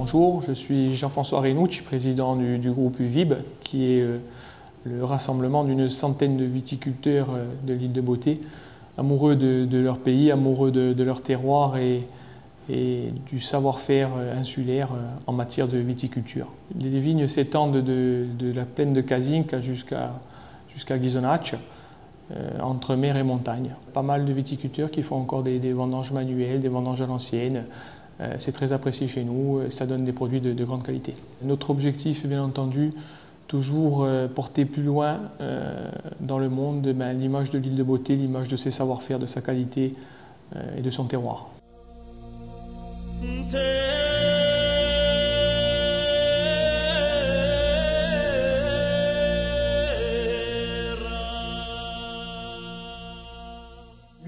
Bonjour, je suis Jean-François Renucci, président du groupe UVIB, qui est le rassemblement d'une centaine de viticulteurs de l'île de Beauté, amoureux de leur pays, amoureux de leur terroir et du savoir-faire insulaire en matière de viticulture. Les vignes s'étendent de la plaine de Casinca jusqu'à Ghisonaccia, entre mer et montagne. Pas mal de viticulteurs qui font encore des vendanges manuelles, des vendanges à l'ancienne. C'est très apprécié chez nous, ça donne des produits de grande qualité. Notre objectif est bien entendu toujours porter plus loin dans le monde l'image de l'île de Beauté, l'image de ses savoir-faire, de sa qualité et de son terroir.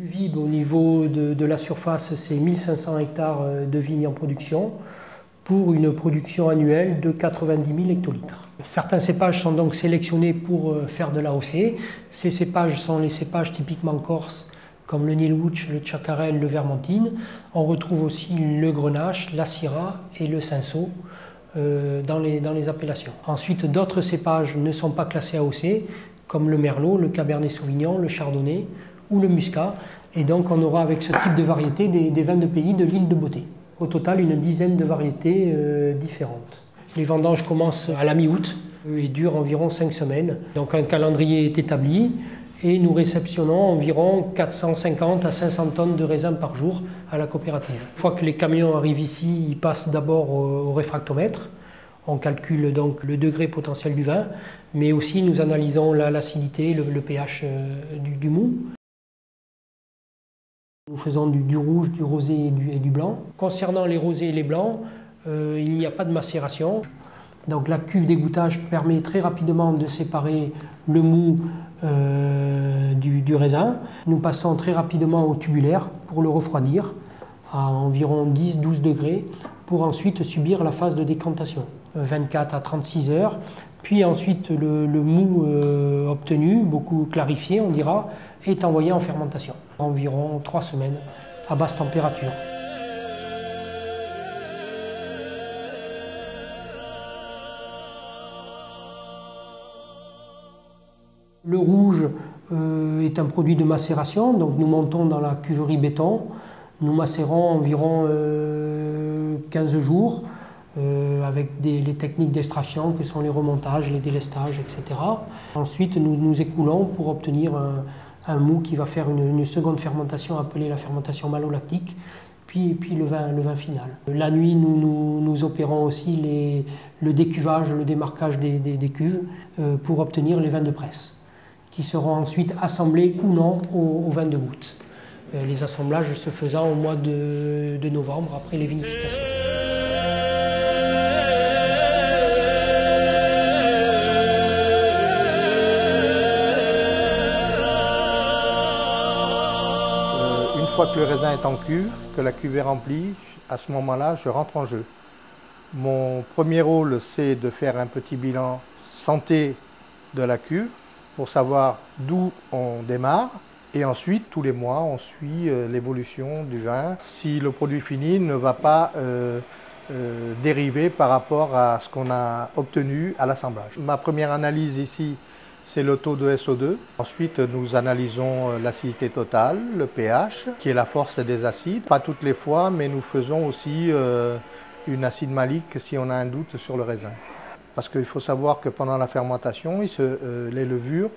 L'UVIB, au niveau de la surface, c'est 1500 hectares de vignes en production pour une production annuelle de 90 000 hectolitres. Certains cépages sont donc sélectionnés pour faire de l'AOC. Ces cépages sont les cépages typiquement corses, comme le Nilwuch, le Chacarel, le Vermentine. On retrouve aussi le Grenache, la Syrah et le Cinsault dans les appellations. Ensuite, d'autres cépages ne sont pas classés AOC, comme le Merlot, le Cabernet Sauvignon, le Chardonnay ou le Muscat. Et donc on aura avec ce type de variété des vins de pays de l'île de Beauté. Au total, une dizaine de variétés différentes. Les vendanges commencent à la mi-août et durent environ 5 semaines. Donc un calendrier est établi et nous réceptionnons environ 450 à 500 tonnes de raisins par jour à la coopérative. Une fois que les camions arrivent ici, ils passent d'abord au réfractomètre. On calcule donc le degré potentiel du vin, mais aussi nous analysons l'acidité, le pH du mou. Nous faisons du rouge, du rosé et du blanc. Concernant les rosés et les blancs, il n'y a pas de macération. Donc la cuve d'égouttage permet très rapidement de séparer le mou du raisin. Nous passons très rapidement au tubulaire pour le refroidir à environ 10-12 degrés pour ensuite subir la phase de décantation, 24 à 36 heures. Puis ensuite le mou obtenu, beaucoup clarifié on dira, est envoyé en fermentation, environ 3 semaines à basse température. Le rouge est un produit de macération, donc nous montons dans la cuverie béton. Nous macérons environ 15 jours avec les techniques d'extraction que sont les remontages, les délestages, etc. Ensuite, nous écoulons pour obtenir un mou qui va faire une seconde fermentation appelée la fermentation malolactique, puis le vin final. La nuit, nous opérons aussi le décuvage, le démarquage des cuves pour obtenir les vins de presse, qui seront ensuite assemblés ou non au vin de goutte. Les assemblages se faisant au mois de novembre, après les vinifications. Une fois que le raisin est en cuve, que la cuve est remplie, à ce moment-là, je rentre en jeu. Mon premier rôle, c'est de faire un petit bilan santé de la cuve pour savoir d'où on démarre. Et ensuite, tous les mois, on suit l'évolution du vin. Si le produit fini ne va pas dériver par rapport à ce qu'on a obtenu à l'assemblage. Ma première analyse ici, c'est le taux de SO2. Ensuite, nous analysons l'acidité totale, le pH, qui est la force des acides. Pas toutes les fois, mais nous faisons aussi une acide malique si on a un doute sur le raisin. Parce qu'il faut savoir que pendant la fermentation, les levures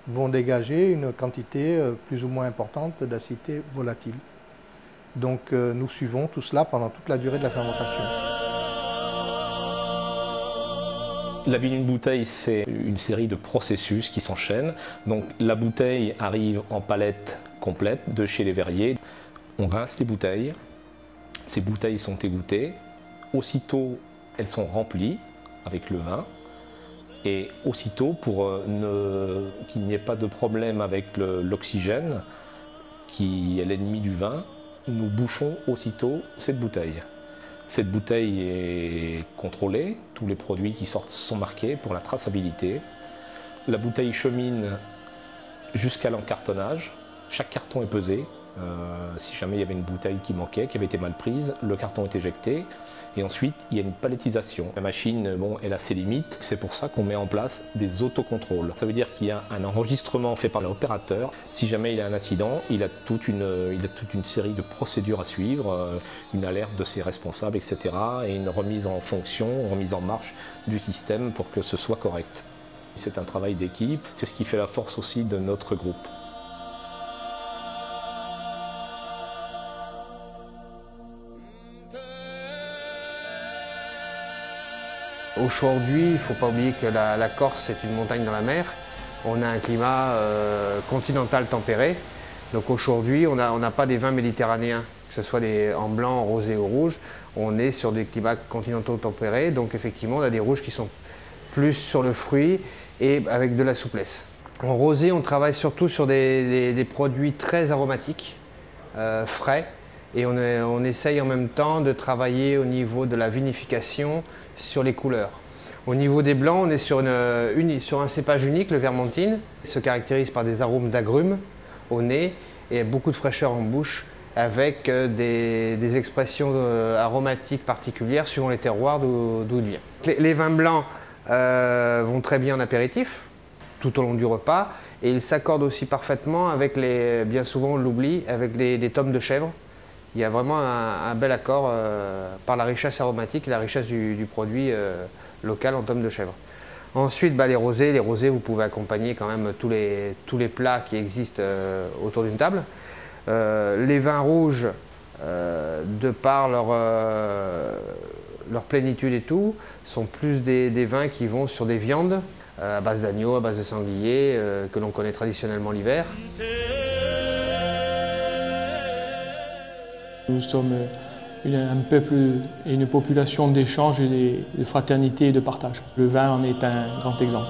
vont dégager une quantité plus ou moins importante d'acidité volatile. Donc nous suivons tout cela pendant toute la durée de la fermentation. La vie d'une bouteille, c'est une série de processus qui s'enchaînent. Donc la bouteille arrive en palette complète de chez les verriers. On rince les bouteilles. Ces bouteilles sont égouttées. Aussitôt, elles sont remplies avec le vin. Et aussitôt, pour qu'il n'y ait pas de problème avec l'oxygène, qui est l'ennemi du vin, nous bouchons aussitôt cette bouteille. Cette bouteille est contrôlée, tous les produits qui sortent sont marqués pour la traçabilité. La bouteille chemine jusqu'à l'encartonnage, chaque carton est pesé, Si jamais il y avait une bouteille qui manquait, qui avait été mal prise, le carton est éjecté. Et ensuite, il y a une palettisation. La machine, bon, elle a ses limites. C'est pour ça qu'on met en place des autocontrôles. Ça veut dire qu'il y a un enregistrement fait par l'opérateur. Si jamais il y a un incident, il a toute une série de procédures à suivre, une alerte de ses responsables, etc. et une remise en fonction, remise en marche du système pour que ce soit correct. C'est un travail d'équipe. C'est ce qui fait la force aussi de notre groupe. Aujourd'hui, il ne faut pas oublier que la Corse, c'est une montagne dans la mer. On a un climat continental tempéré. Donc aujourd'hui, on n'a pas des vins méditerranéens, que ce soit en blanc, en rosé ou rouge. On est sur des climats continentaux tempérés. Donc effectivement, on a des rouges qui sont plus sur le fruit et avec de la souplesse. En rosé, on travaille surtout sur des produits très aromatiques, frais. Et on essaye en même temps de travailler au niveau de la vinification sur les couleurs. Au niveau des blancs, on est sur un cépage unique, le Vermentine. Il se caractérise par des arômes d'agrumes au nez et beaucoup de fraîcheur en bouche avec des expressions aromatiques particulières suivant les terroirs d'où il vient. Les vins blancs vont très bien en apéritif tout au long du repas et ils s'accordent aussi parfaitement avec, bien souvent on l'oublie, avec des tomes de chèvre. Il y a vraiment un bel accord par la richesse aromatique et la richesse du produit local en tomes de chèvre. Ensuite, les rosés, vous pouvez accompagner quand même tous les plats qui existent autour d'une table. Les vins rouges, de par leur plénitude et tout, sont plus des vins qui vont sur des viandes à base d'agneau, à base de sanglier, que l'on connaît traditionnellement l'hiver. Nous sommes un peuple et une population d'échange, de fraternité et de partage. Le vin en est un grand exemple.